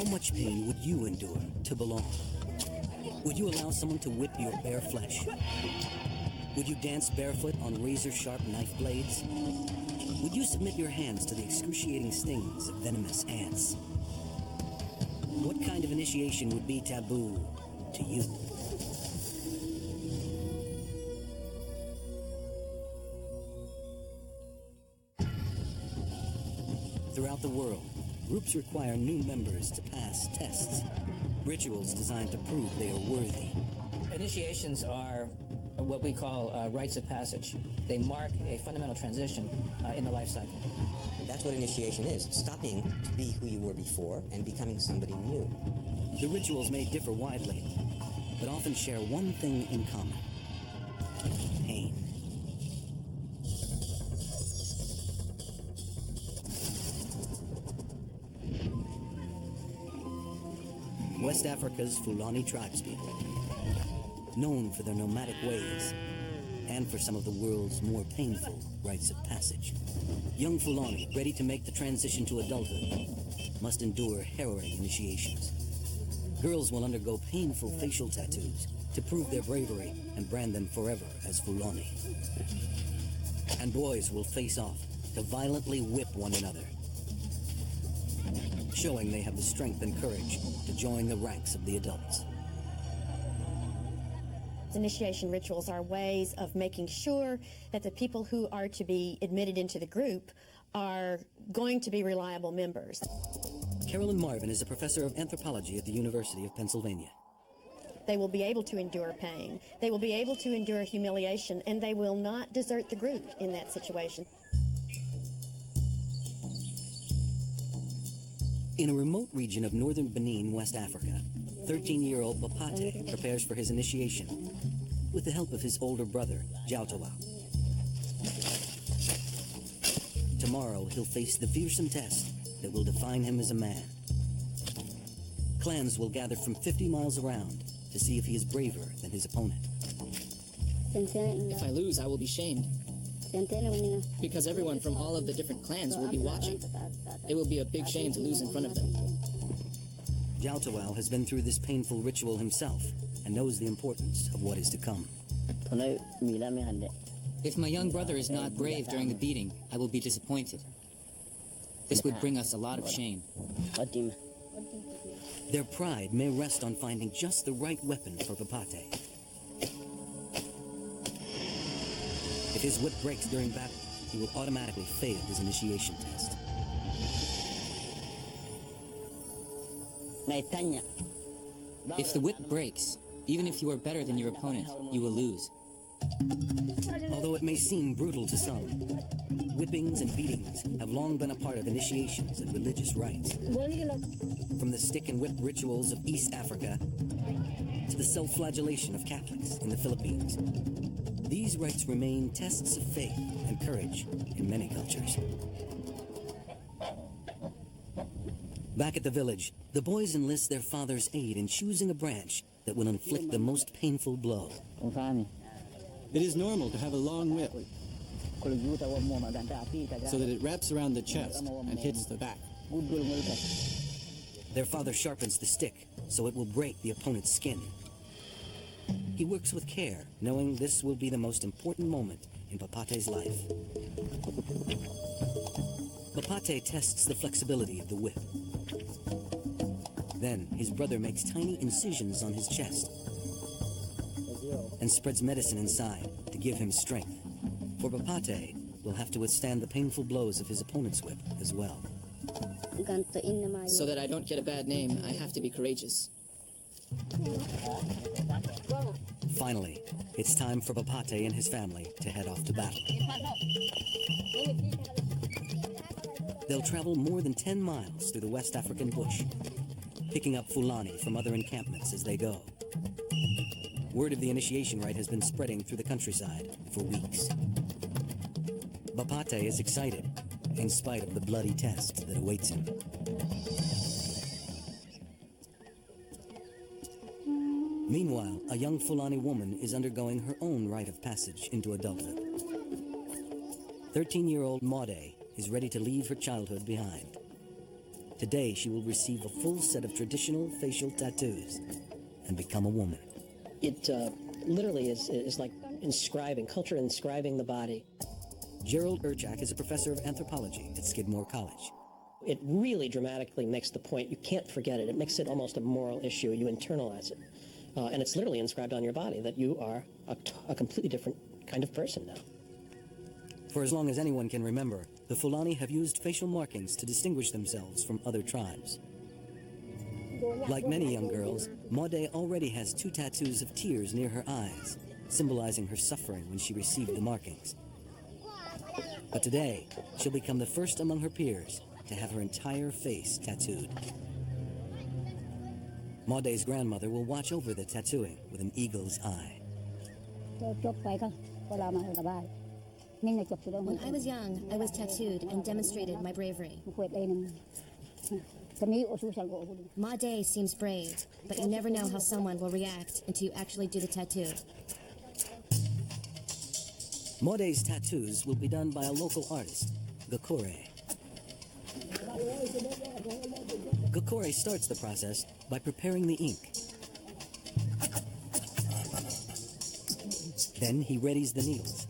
How much pain would you endure to belong? Would you allow someone to whip your bare flesh? Would you dance barefoot on razor-sharp knife blades? Would you submit your hands to the excruciating stings of venomous ants? What kind of initiation would be taboo to you? Throughout the world, groups require new members to pass tests, rituals designed to prove they are worthy. Initiations are what we call rites of passage. They mark a fundamental transition in the life cycle. That's what initiation is, stopping to be who you were before and becoming somebody new. The rituals may differ widely, but often share one thing in common: pain. West Africa's Fulani tribespeople, known for their nomadic ways and for some of the world's more painful rites of passage. Young Fulani, ready to make the transition to adulthood, must endure harrowing initiations. Girls will undergo painful facial tattoos to prove their bravery and brand them forever as Fulani. And boys will face off to violently whip one another, showing they have the strength and courage to join the ranks of the adults. Initiation rituals are ways of making sure that the people who are to be admitted into the group are going to be reliable members. Carolyn Marvin is a professor of anthropology at the University of Pennsylvania. They will be able to endure pain, they will be able to endure humiliation, and they will not desert the group in that situation. In a remote region of northern Benin, West Africa, 13-year-old Bapate prepares for his initiation with the help of his older brother, Jautawa. Tomorrow, he'll face the fearsome test that will define him as a man. Clans will gather from 50 miles around to see if he is braver than his opponent. If I lose, I will be shamed, because everyone from all of the different clans will be watching. It will be a big shame to lose in front of them. Jautawa has been through this painful ritual himself and knows the importance of what is to come. If my young brother is not brave during the beating, I will be disappointed. This would bring us a lot of shame. Their pride may rest on finding just the right weapon for Bapate. If his whip breaks during battle, he will automatically fail his initiation test. If the whip breaks, even if you are better than your opponent, you will lose. Although it may seem brutal to some, whippings and beatings have long been a part of initiations and religious rites. From the stick and whip rituals of East Africa to the self-flagellation of Catholics in the Philippines, these rites remain tests of faith and courage in many cultures. Back at the village, the boys enlist their father's aid in choosing a branch that will inflict the most painful blow. It is normal to have a long whip, so that it wraps around the chest and hits the back. Their father sharpens the stick so it will break the opponent's skin. He works with care, knowing this will be the most important moment in Bapate's life. Bapate tests the flexibility of the whip. Then his brother makes tiny incisions on his chest and spreads medicine inside to give him strength. For Bapate will have to withstand the painful blows of his opponent's whip as well. So that I don't get a bad name, I have to be courageous. Finally, it's time for Bapate and his family to head off to battle. They'll travel more than 10 miles through the West African bush, picking up Fulani from other encampments as they go. Word of the initiation rite has been spreading through the countryside for weeks. Bapate is excited, in spite of the bloody test that awaits him. Meanwhile, a young Fulani woman is undergoing her own rite of passage into adulthood. 13-year-old Maude is ready to leave her childhood behind. Today, she will receive a full set of traditional facial tattoos and become a woman. It literally is like culture inscribing the body. Gerald Urchak is a professor of anthropology at Skidmore College. It really dramatically makes the point. You can't forget it. It makes it almost a moral issue. You internalize it. And it's literally inscribed on your body that you are a completely different kind of person now. For as long as anyone can remember, the Fulani have used facial markings to distinguish themselves from other tribes. Like many young girls, Maude already has 2 tattoos of tears near her eyes, symbolizing her suffering when she received the markings. But today, she'll become the first among her peers to have her entire face tattooed. Maude's grandmother will watch over the tattooing with an eagle's eye. When I was young, I was tattooed and demonstrated my bravery. Maude seems brave, but you never know how someone will react until you actually do the tattoo. Maude's tattoos will be done by a local artist, Gakore. Gakore starts the process by preparing the ink. Then he readies the needles.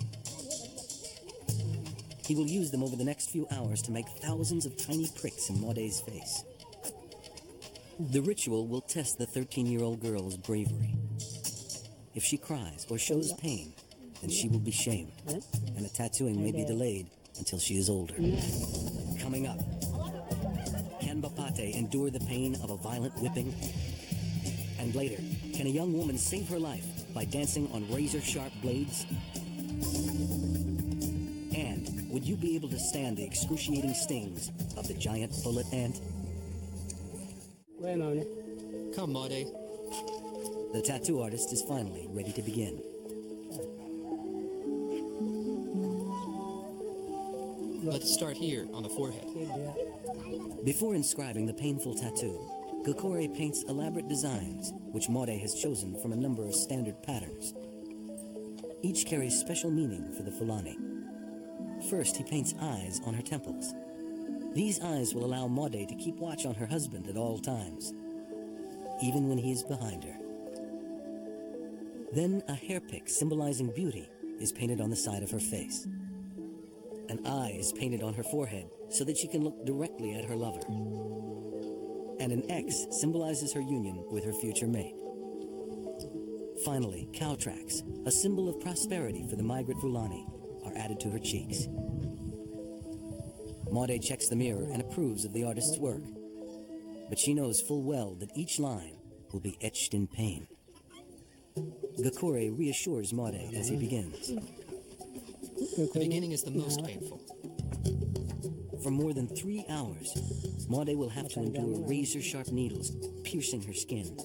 He will use them over the next few hours to make thousands of tiny pricks in Maude's face. The ritual will test the 13-year-old girl's bravery. If she cries or shows pain, then she will be shamed, and the tattooing may be delayed until she is older. Coming up, can Bapate endure the pain of a violent whipping? And later, can a young woman save her life by dancing on razor-sharp blades? And would you be able to stand the excruciating stings of the giant bullet ant? Come, Maude. The tattoo artist is finally ready to begin. Let's start here on the forehead. Before inscribing the painful tattoo, Gakore paints elaborate designs, which Maude has chosen from a number of standard patterns. Each carries special meaning for the Fulani. First, he paints eyes on her temples. These eyes will allow Maude to keep watch on her husband at all times, even when he is behind her. Then a hairpick symbolizing beauty is painted on the side of her face. An eye is painted on her forehead so that she can look directly at her lover. And an X symbolizes her union with her future mate. Finally, cow tracks, a symbol of prosperity for the migrant Fulani, are added to her cheeks. Maude checks the mirror and approves of the artist's work. But she knows full well that each line will be etched in pain. Gakore reassures Maude as he begins. The beginning is the most painful. For more than 3 hours, Maude will have to endure razor-sharp needles piercing her skin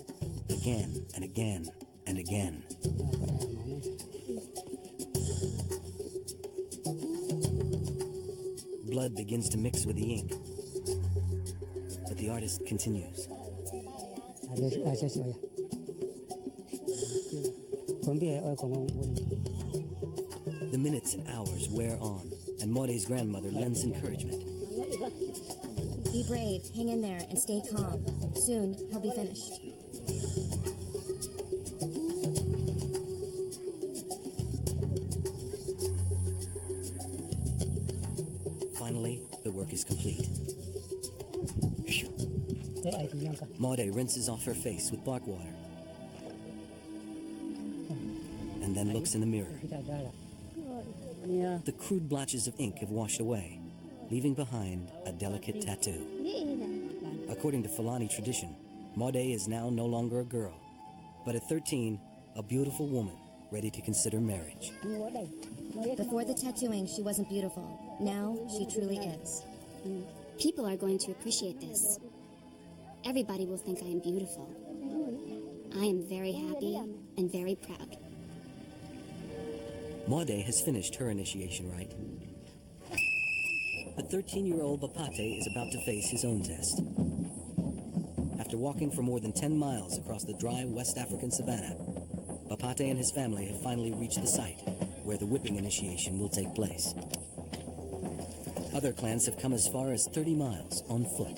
again and again and again. Blood begins to mix with the ink, but the artist continues. The minutes and hours wear on, and Maude's grandmother lends encouragement. Be brave, hang in there, and stay calm. Soon, he'll be finished. Finally, the work is complete. Maude rinses off her face with bark water, and then looks in the mirror. The crude blotches of ink have washed away, leaving behind a delicate tattoo. According to Fulani tradition, Maude is now no longer a girl, but at 13, a beautiful woman ready to consider marriage. Before the tattooing, she wasn't beautiful. Now, she truly is. People are going to appreciate this. Everybody will think I am beautiful. I am very happy and very proud. Maude has finished her initiation rite. The 13-year-old Bapate is about to face his own test. After walking for more than 10 miles across the dry West African savanna, Bapate and his family have finally reached the site where the whipping initiation will take place. Other clans have come as far as 30 miles on foot.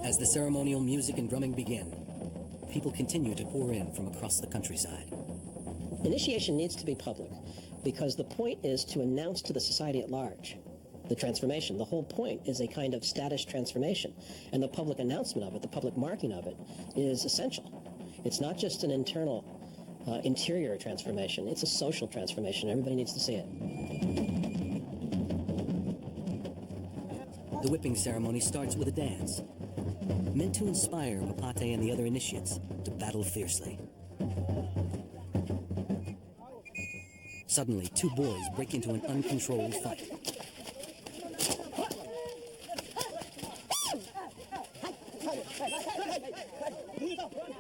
As the ceremonial music and drumming begin, people continue to pour in from across the countryside. Initiation needs to be public because the point is to announce to the society at large the transformation. The whole point is a kind of status transformation, and the public announcement of it, the public marking of it, is essential. It's not just an internal, interior transformation. It's a social transformation. Everybody needs to see it. The whipping ceremony starts with a dance, meant to inspire Bapate and the other initiates to battle fiercely. Suddenly, two boys break into an uncontrolled fight.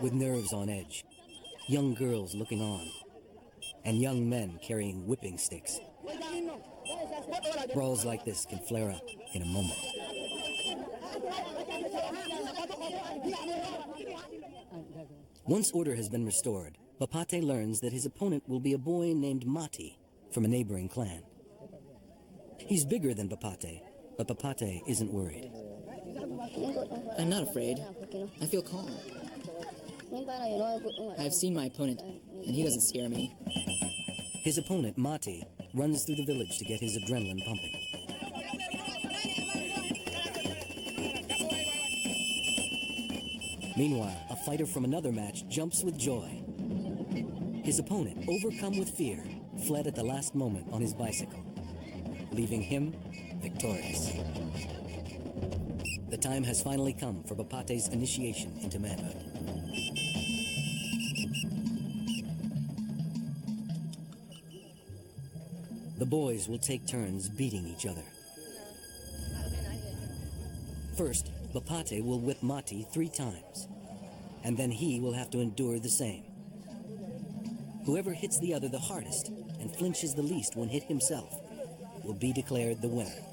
With nerves on edge, young girls looking on, and young men carrying whipping sticks. Brawls like this can flare up in a moment. Once order has been restored, Bapate learns that his opponent will be a boy named Mati from a neighboring clan. He's bigger than Bapate, but Bapate isn't worried. I'm not afraid. I feel calm. I've seen my opponent, and he doesn't scare me. His opponent, Mati, runs through the village to get his adrenaline pumping. Meanwhile, a fighter from another match jumps with joy. His opponent, overcome with fear, fled at the last moment on his bicycle, leaving him victorious. The time has finally come for Bapate's initiation into manhood. The boys will take turns beating each other. First, Bapate will whip Mati 3 times, and then he will have to endure the same. Whoever hits the other the hardest and flinches the least when hit himself will be declared the winner.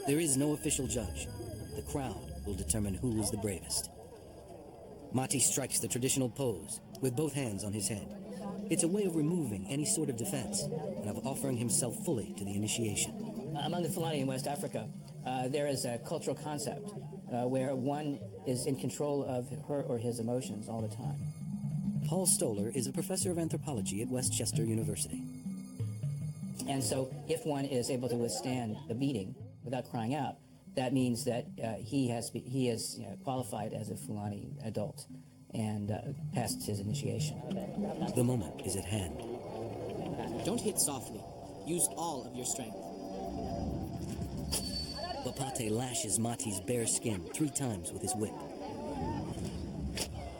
There is no official judge. The crowd will determine who is the bravest. Mati strikes the traditional pose with both hands on his head. It's a way of removing any sort of defense and of offering himself fully to the initiation. Among the Fulani in West Africa, there is a cultural concept where one is in control of her or his emotions all the time. Paul Stoller is a professor of anthropology at Westchester University. And so if one is able to withstand the beating without crying out, that means that he is qualified as a Fulani adult and passed his initiation. The moment is at hand. Don't hit softly. Use all of your strength. Bapate lashes Mati's bare skin 3 times with his whip.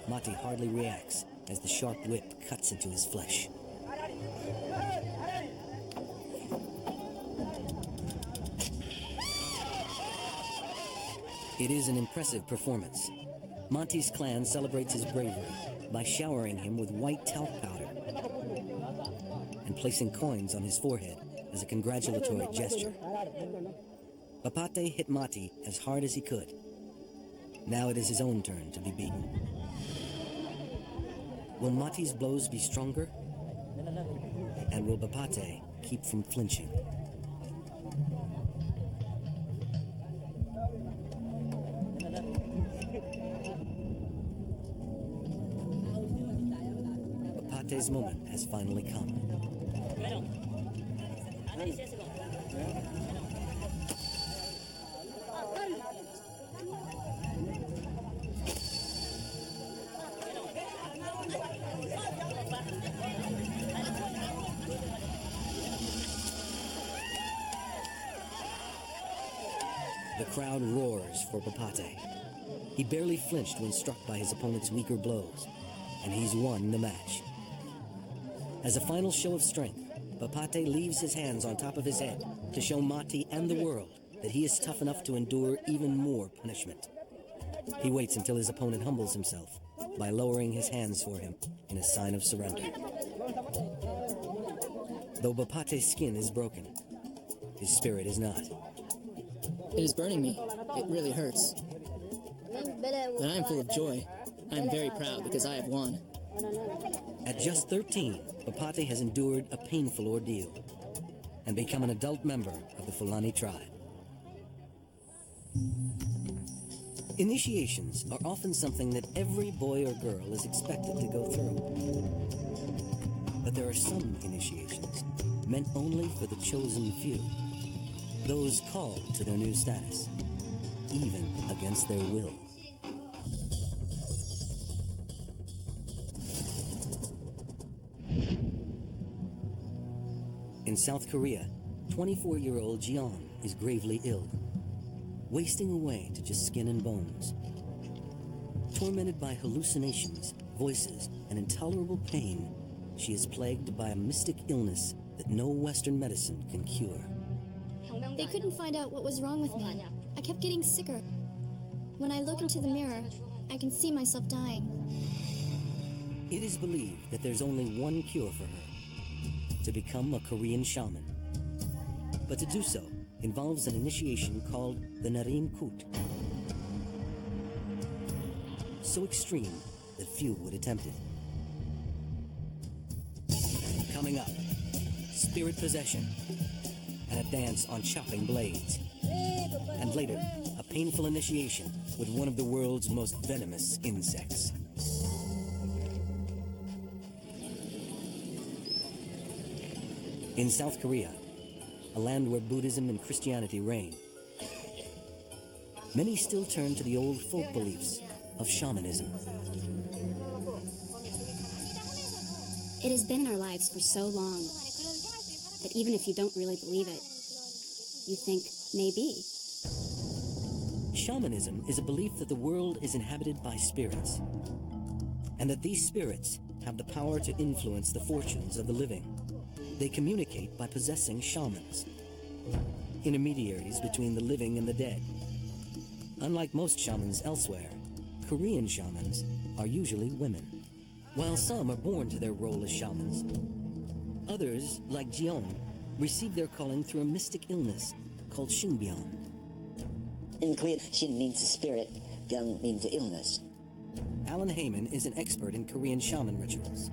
Mati hardly reacts as the sharp whip cuts into his flesh. It is an impressive performance. Monty's clan celebrates his bravery by showering him with white talc powder and placing coins on his forehead as a congratulatory gesture. Bapate hit Mati as hard as he could. Now it is his own turn to be beaten. Will Mati's blows be stronger? And will Bapate keep from flinching? Bapate's moment has finally come. The crowd roars for Bapate. He barely flinched when struck by his opponent's weaker blows, and he's won the match. As a final show of strength, Bapate leaves his hands on top of his head to show Mati and the world that he is tough enough to endure even more punishment. He waits until his opponent humbles himself by lowering his hands for him in a sign of surrender. Though Bapate's skin is broken, his spirit is not. It is burning me. It really hurts. But I am full of joy. I am very proud because I have won. At just 13, Bapate has endured a painful ordeal. and become an adult member of the Fulani tribe. Initiations are often something that every boy or girl is expected to go through. But there are some initiations meant only for the chosen few, those called to their new status, even against their will. In South Korea, 24-year-old Jeon is gravely ill, wasting away to just skin and bones. Tormented by hallucinations, voices, and intolerable pain, she is plagued by a mystic illness that no Western medicine can cure. They couldn't find out what was wrong with me. I kept getting sicker. When I look into the mirror, I can see myself dying. It is believed that there's only one cure for her: to become a Korean shaman. But to do so involves an initiation called the Narim Kut, so extreme that few would attempt it. Coming up, spirit possession, and a dance on chopping blades. And later, a painful initiation with one of the world's most venomous insects. In South Korea, a land where Buddhism and Christianity reign, many still turn to the old folk beliefs of shamanism. It has been in our lives for so long that even if you don't really believe it, you think maybe. Shamanism is a belief that the world is inhabited by spirits, and that these spirits have the power to influence the fortunes of the living. They communicate by possessing shamans, intermediaries between the living and the dead. Unlike most shamans elsewhere, Korean shamans are usually women. While some are born to their role as shamans, others, like Jeon, receive their calling through a mystic illness called Shinbyeon. In Korean, Shin means spirit, Byung means illness. Alan Heyman is an expert in Korean shaman rituals.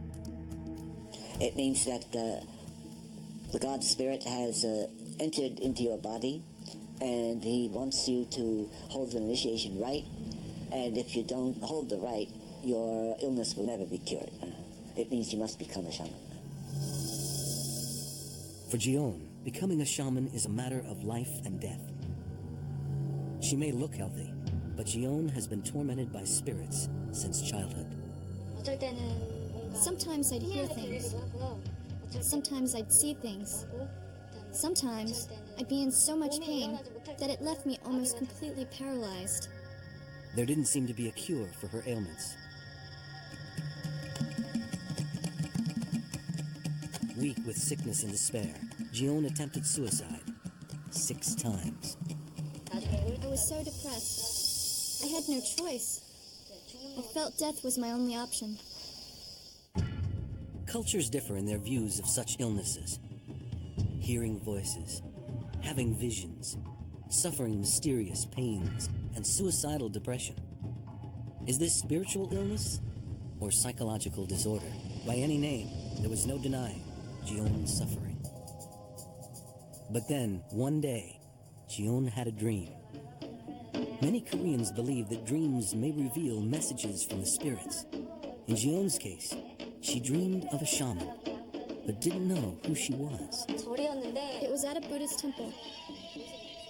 It means that the god spirit has entered into your body, and he wants you to hold the initiation right, and if you don't hold the right, your illness will never be cured. It means you must become a shaman. For Jeon, becoming a shaman is a matter of life and death. She may look healthy, but Jeon has been tormented by spirits since childhood. Sometimes I'd hear things. Sometimes I'd see things. Sometimes I'd be in so much pain that it left me almost completely paralyzed. There didn't seem to be a cure for her ailments. Weak with sickness and despair, Jeon attempted suicide 6 times. I was so depressed. I had no choice. I felt death was my only option. Cultures differ in their views of such illnesses. Hearing voices, having visions, suffering mysterious pains, and suicidal depression. Is this spiritual illness or psychological disorder? By any name, there was no denying Jeon's suffering. But then, one day, Jeon had a dream. Many Koreans believe that dreams may reveal messages from the spirits. In Jeon's case, she dreamed of a shaman, but didn't know who she was. It was at a Buddhist temple.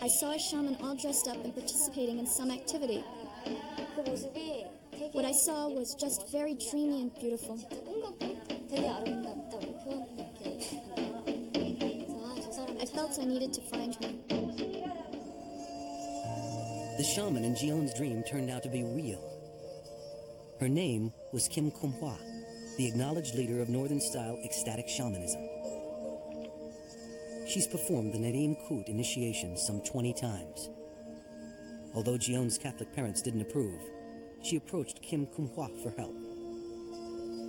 I saw a shaman all dressed up and participating in some activity. What I saw was just very dreamy and beautiful. I felt I needed to find her. The shaman in Jeon's dream turned out to be real. Her name was Kim Kum-hwa, the acknowledged leader of Northern-style ecstatic shamanism. She's performed the Narim Kut initiation some 20 times. Although Jeon's Catholic parents didn't approve, she approached Kim Kum-hwa for help.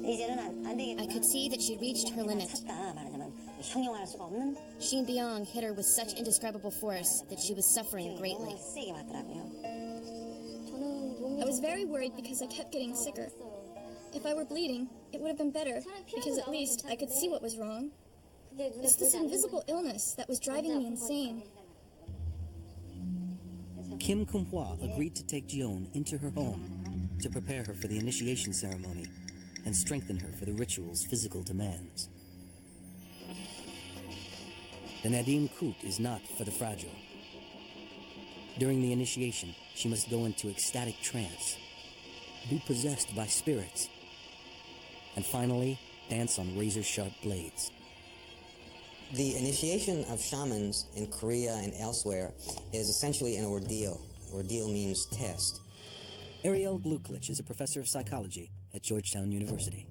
I could see that she'd reached her limit. Shinbyeon hit her with such indescribable force that she was suffering greatly. I was very worried because I kept getting sicker. If I were bleeding, it would have been better, because at least I could see what was wrong. It's this invisible illness that was driving me insane. Kim Kumhwa agreed to take Jeon into her home to prepare her for the initiation ceremony and strengthen her for the ritual's physical demands. The Nadim Kut is not for the fragile. During the initiation, she must go into ecstatic trance, be possessed by spirits, and finally dance on razor-sharp blades. The initiation of shamans in Korea and elsewhere is essentially an ordeal. Ordeal means test. Ariel Gluklich is a professor of psychology at Georgetown University.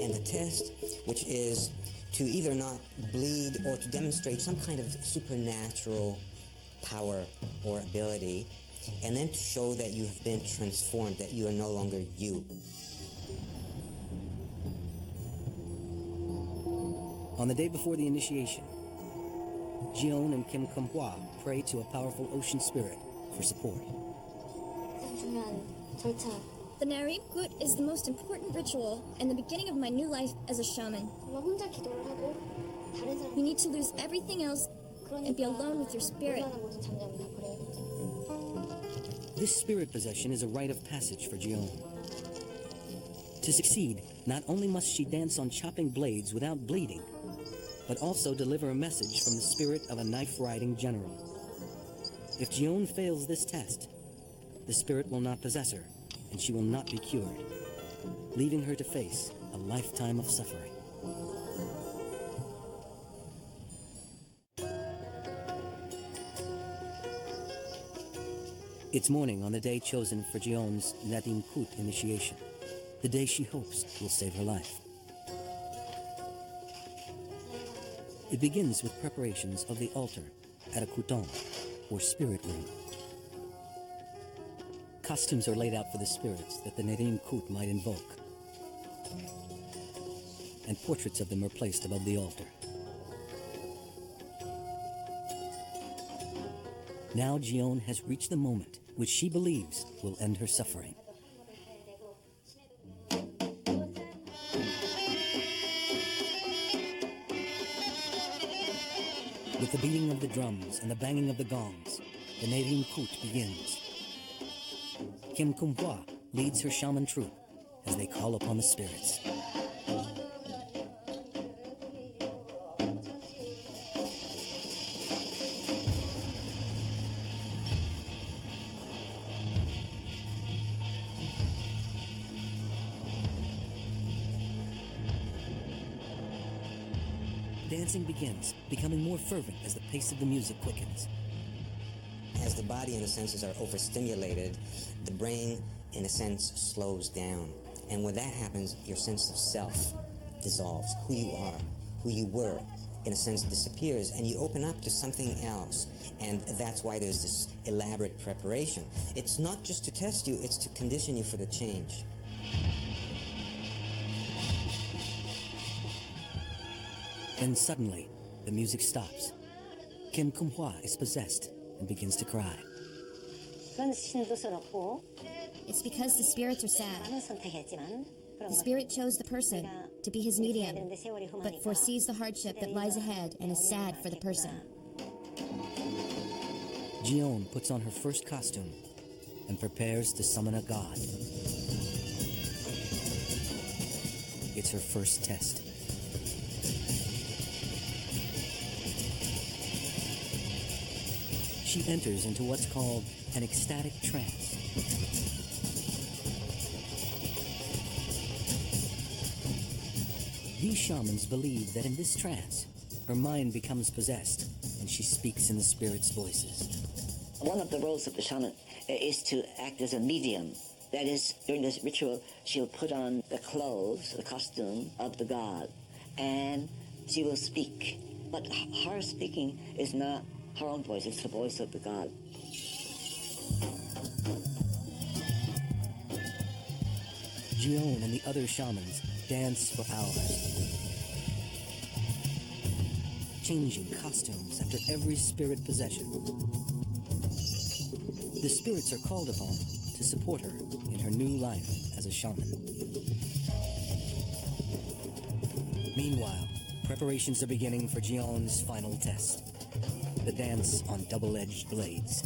And the test, which is to either not bleed or to demonstrate some kind of supernatural power or ability, and then to show that you have been transformed, that you are no longer you. On the day before the initiation, Jeon and Kim Kumhwa pray to a powerful ocean spirit for support. The Narim Kut is the most important ritual and the beginning of my new life as a shaman. You need to lose everything else and be alone with your spirit. This spirit possession is a rite of passage for Jeon. To succeed, not only must she dance on chopping blades without bleeding, but also deliver a message from the spirit of a knife-riding general. If Jeon fails this test, the spirit will not possess her, and she will not be cured, leaving her to face a lifetime of suffering. It's morning on the day chosen for Jeon's Nadim Kut initiation, the day she hopes will save her life. It begins with preparations of the altar at a kuton, or spirit room. Costumes are laid out for the spirits that the Nadim Kut might invoke, and portraits of them are placed above the altar. Now Jeon has reached the moment which she believes will end her suffering. With the beating of the drums and the banging of the gongs, the Nadim Kut begins. Kim Kumhwa leads her shaman troupe as they call upon the spirits. Dancing begins, becoming more fervent as the pace of the music quickens. As the body and the senses are overstimulated, the brain, in a sense, slows down. And when that happens, your sense of self dissolves. Who you are, who you were, in a sense, disappears, and you open up to something else. And that's why there's this elaborate preparation. It's not just to test you, it's to condition you for the change. Then suddenly, the music stops. Kim Kumhwa is possessed and begins to cry. It's because the spirits are sad. The spirit chose the person to be his medium, but foresees the hardship that lies ahead and is sad for the person. Jeon puts on her first costume and prepares to summon a god. It's her first test. She enters into what's called an ecstatic trance. These shamans believe that in this trance, her mind becomes possessed and she speaks in the spirits' voices. One of the roles of the shaman is to act as a medium. That is, during this ritual, she'll put on the clothes, the costume of the god, and she will speak. But her speaking is not her own voice, it's the voice of the god. Jeon and the other shamans dance for hours, changing costumes after every spirit possession. The spirits are called upon to support her in her new life as a shaman. Meanwhile, Preparations are beginning for Gion's final test, the dance on double-edged blades.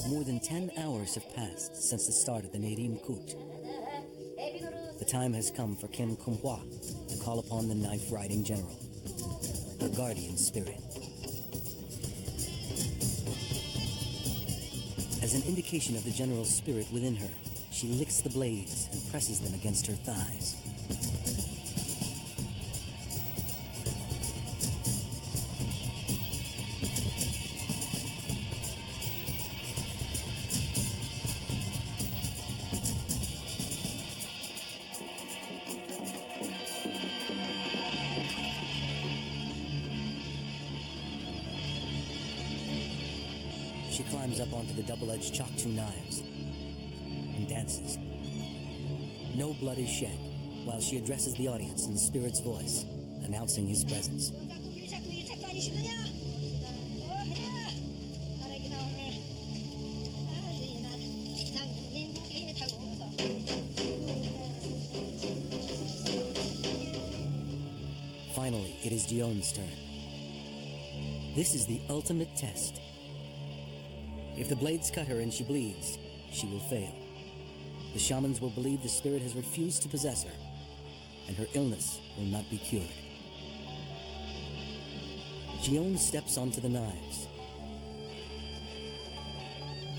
More than 10 hours have passed since the start of the Nerim Kut. The time has come for Kim Kumhwa to call upon the knife-riding general, her guardian spirit. As an indication of the general's spirit within her, she licks the blades and presses them against her thighs. She climbs up onto the double-edged chakchu knives and dances. No blood is shed while she addresses the audience in the spirit's voice, announcing his presence. Finally, it is Gion's turn. This is the ultimate test. If the blades cut her and she bleeds, she will fail. The shamans will believe the spirit has refused to possess her, and her illness will not be cured. Gion steps onto the knives.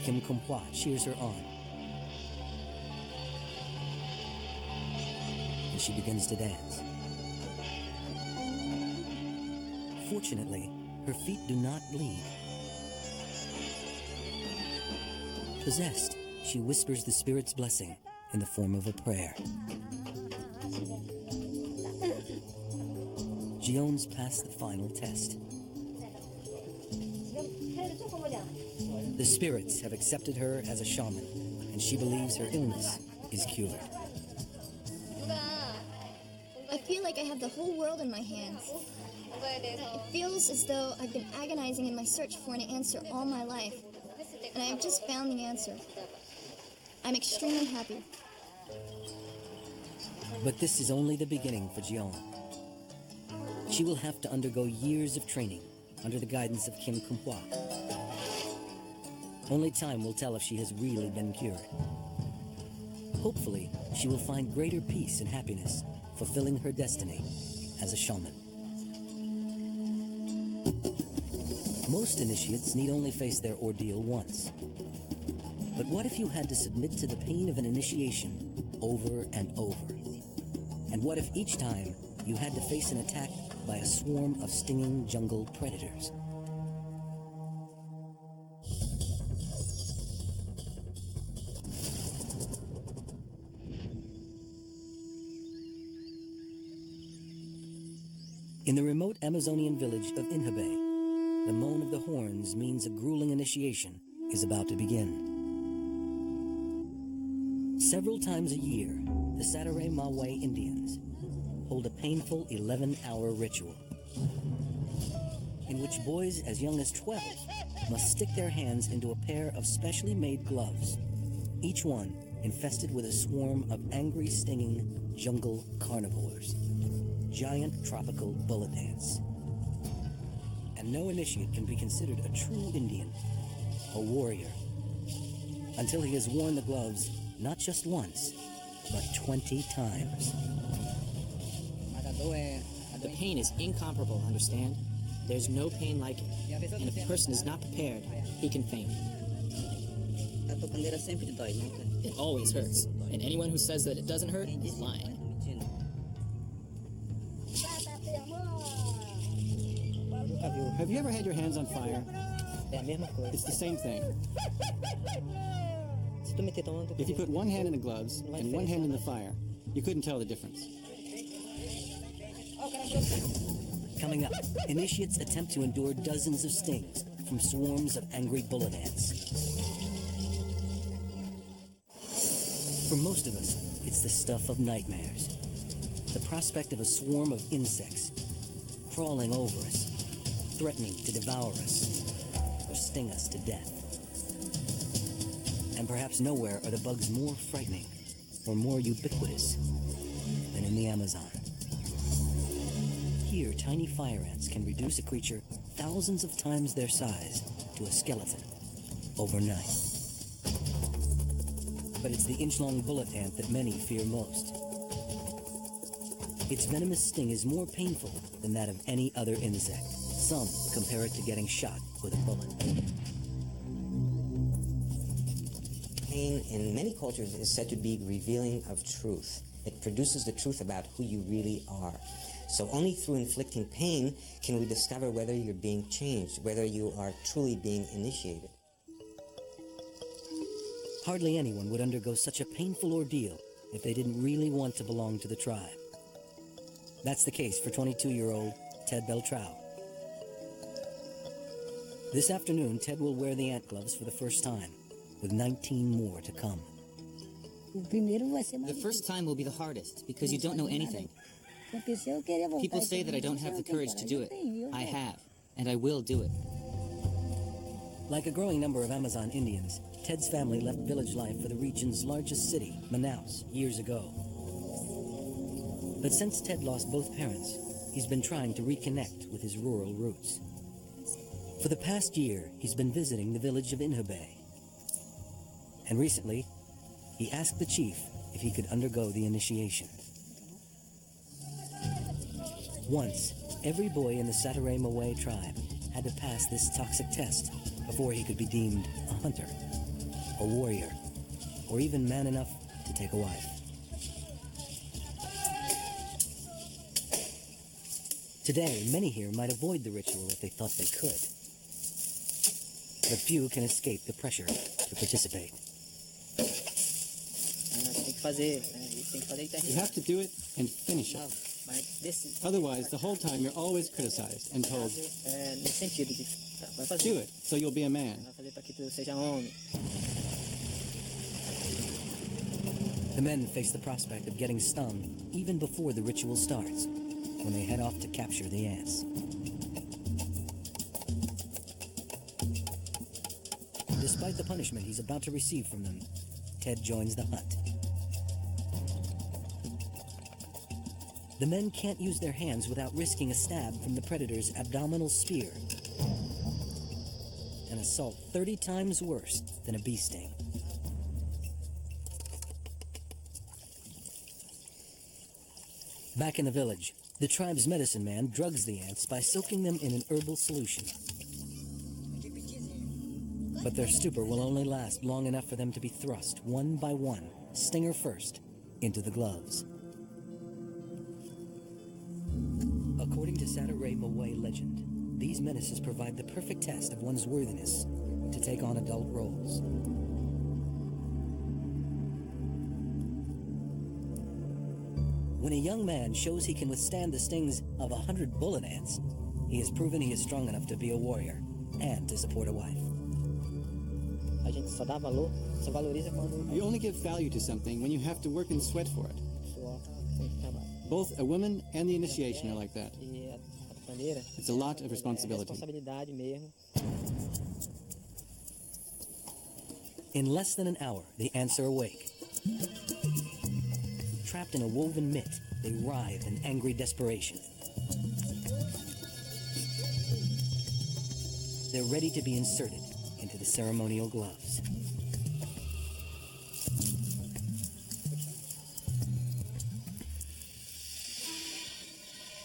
Kim Kumhwa cheers her on, and she begins to dance. Fortunately, her feet do not bleed. Possessed, she whispers the spirit's blessing in the form of a prayer. Gion's passed the final test. The spirits have accepted her as a shaman, and she believes her illness is cured. I feel like I have the whole world in my hands. It feels as though I've been agonizing in my search for an answer all my life, and I have just found the answer. I'm extremely happy. But this is only the beginning for Gion. She will have to undergo years of training under the guidance of Kim Kumhwa. Only time will tell if she has really been cured. Hopefully, she will find greater peace and happiness, fulfilling her destiny as a shaman. Most initiates need only face their ordeal once. But what if you had to submit to the pain of an initiation over and over? And what if each time you had to face an attack by a swarm of stinging jungle predators? In the remote Amazonian village of Inhabe, the moan of the horns means a grueling initiation is about to begin. Several times a year, the Satare Mawe Indians hold a painful 11-hour ritual in which boys as young as 12 must stick their hands into a pair of specially made gloves, each one infested with a swarm of angry, stinging jungle carnivores. Giant tropical bullet ants. And no initiate can be considered a true Indian, a warrior, until he has worn the gloves not just once, but 20 times. The pain is incomparable, understand? There's no pain like it. And if a person is not prepared, he can faint. It always hurts. And anyone who says that it doesn't hurt is lying. Have you ever had your hands on fire? It's the same thing. If you put one hand in the gloves and one hand in the fire, you couldn't tell the difference. Coming up, initiates attempt to endure dozens of stings from swarms of angry bullet ants. For most of us, it's the stuff of nightmares. The prospect of a swarm of insects crawling over us, threatening to devour us or sting us to death. And perhaps nowhere are the bugs more frightening or more ubiquitous than in the Amazon. Here, tiny fire ants can reduce a creature thousands of times their size to a skeleton overnight. But it's the inch-long bullet ant that many fear most. Its venomous sting is more painful than that of any other insect. Some compare it to getting shot with a bullet. Pain in many cultures is said to be revealing of truth. It produces the truth about who you really are. So only through inflicting pain can we discover whether you're being changed, whether you are truly being initiated. Hardly anyone would undergo such a painful ordeal if they didn't really want to belong to the tribe. That's the case for 22-year-old Ted Beltrao. This afternoon, Ted will wear the ant gloves for the first time, with 19 more to come. The first time will be the hardest, because you don't know anything. People say that I don't have the courage to do it. I have, and I will do it. Like a growing number of Amazon Indians, Ted's family left village life for the region's largest city, Manaus, years ago. But since Ted lost both parents, he's been trying to reconnect with his rural roots. For the past year, he's been visiting the village of Inhubay. And recently, he asked the chief if he could undergo the initiation. Once, every boy in the Satare Moe tribe had to pass this toxic test before he could be deemed a hunter, a warrior, or even man enough to take a wife. Today, many here might avoid the ritual if they thought they could. But few can escape the pressure to participate. You have to do it and finish it. Otherwise, the whole time you're always criticized and told, do it, so you'll be a man. The men face the prospect of getting stung even before the ritual starts, when they head off to capture the ants. Despite the punishment he's about to receive from them, Ted joins the hunt. The men can't use their hands without risking a stab from the predator's abdominal spear, an assault 30 times worse than a bee sting. Back in the village, the tribe's medicine man drugs the ants by soaking them in an herbal solution. But their stupor will only last long enough for them to be thrust, one by one, stinger first, into the gloves. According to Satare Moe legend, these menaces provide the perfect test of one's worthiness to take on adult roles. When a young man shows he can withstand the stings of 100 bullet ants, he has proven he is strong enough to be a warrior and to support a wife. You only give value to something when you have to work and sweat for it. Both a woman and the initiation are like that. It's a lot of responsibility. In less than an hour, the ants are awake. Trapped in a woven mitt, they writhe in angry desperation. They're ready to be inserted into the ceremonial gloves.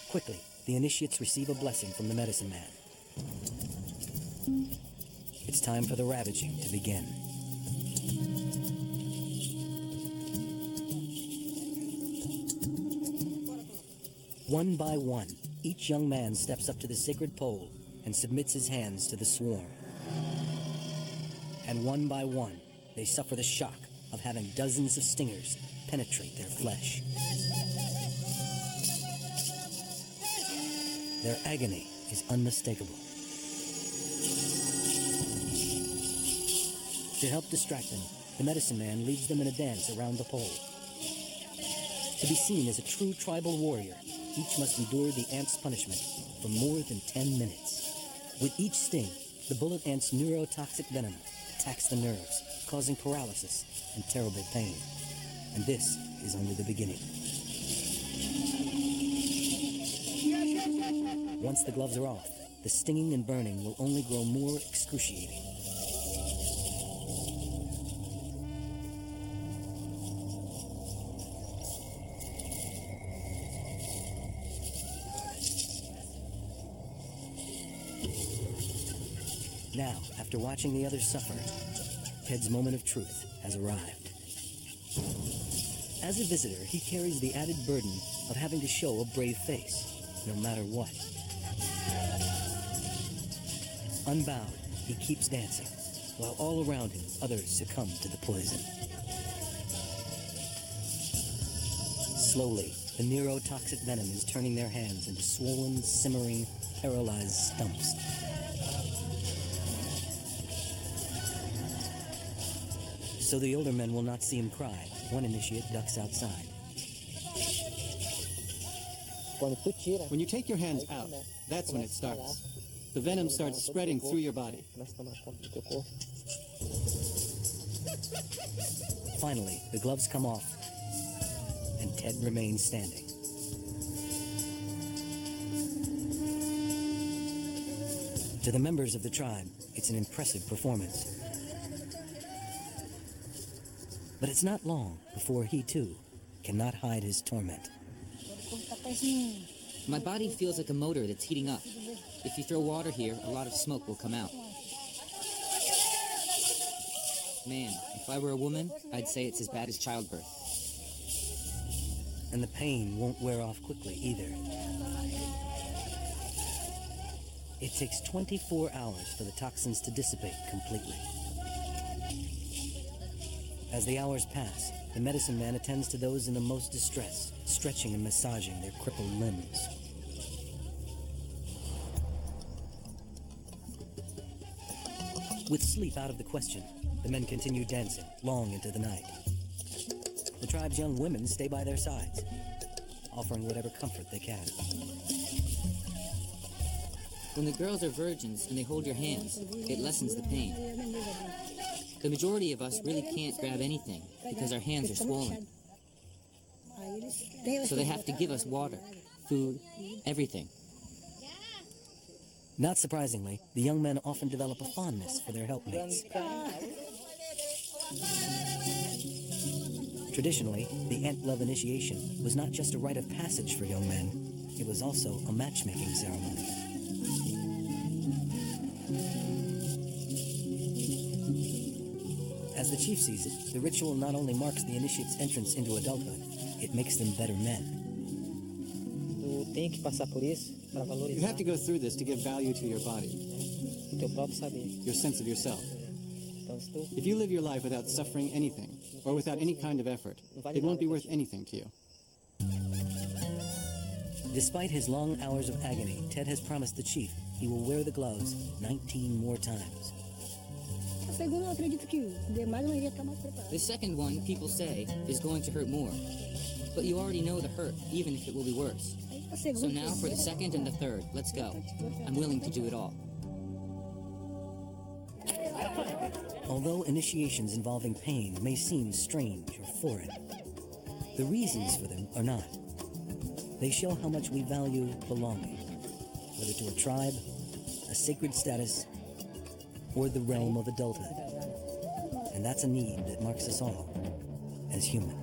Quickly, the initiates receive a blessing from the medicine man. It's time for the ravaging to begin. One by one, each young man steps up to the sacred pole and submits his hands to the swarm. And one by one, they suffer the shock of having dozens of stingers penetrate their flesh. Their agony is unmistakable. To help distract them, the medicine man leads them in a dance around the pole. To be seen as a true tribal warrior, each must endure the ant's punishment for more than 10 minutes. With each sting, the bullet ant's neurotoxic venom attacks the nerves, causing paralysis and terrible pain. And this is only the beginning. Once the gloves are off, the stinging and burning will only grow more excruciating. Now, after watching the others suffer, Ted's moment of truth has arrived. As a visitor, he carries the added burden of having to show a brave face, no matter what. Unbowed, he keeps dancing, while all around him, others succumb to the poison. Slowly, the neurotoxic venom is turning their hands into swollen, simmering, paralyzed stumps. So the older men will not see him cry. One initiate ducks outside. When you take your hands out, that's when it starts. The venom starts spreading through your body. Finally, the gloves come off, and Ted remains standing. To the members of the tribe, it's an impressive performance. But it's not long before he, too, cannot hide his torment. My body feels like a motor that's heating up. If you throw water here, a lot of smoke will come out. Man, if I were a woman, I'd say it's as bad as childbirth. And the pain won't wear off quickly either. It takes 24 hours for the toxins to dissipate completely. As the hours pass, the medicine man attends to those in the most distress, stretching and massaging their crippled limbs. With sleep out of the question, the men continue dancing long into the night. The tribe's young women stay by their sides, offering whatever comfort they can. When the girls are virgins and they hold your hands, it lessens the pain. The majority of us really can't grab anything because our hands are swollen. So they have to give us water, food, everything. Not surprisingly, the young men often develop a fondness for their helpmates. Traditionally, the ant glove initiation was not just a rite of passage for young men, it was also a matchmaking ceremony. As the chief sees it, the ritual not only marks the initiate's entrance into adulthood, it makes them better men. You have to go through this to give value to your body, your sense of yourself. If you live your life without suffering anything, or without any kind of effort, it won't be worth anything to you. Despite his long hours of agony, Ted has promised the chief he will wear the gloves 19 more times. The second one, people say, is going to hurt more. But you already know the hurt, even if it will be worse. So now for the second and the third, let's go. I'm willing to do it all. Although initiations involving pain may seem strange or foreign, the reasons for them are not. They show how much we value belonging, whether to a tribe, a sacred status, or the realm of adulthood. And that's a need that marks us all as human.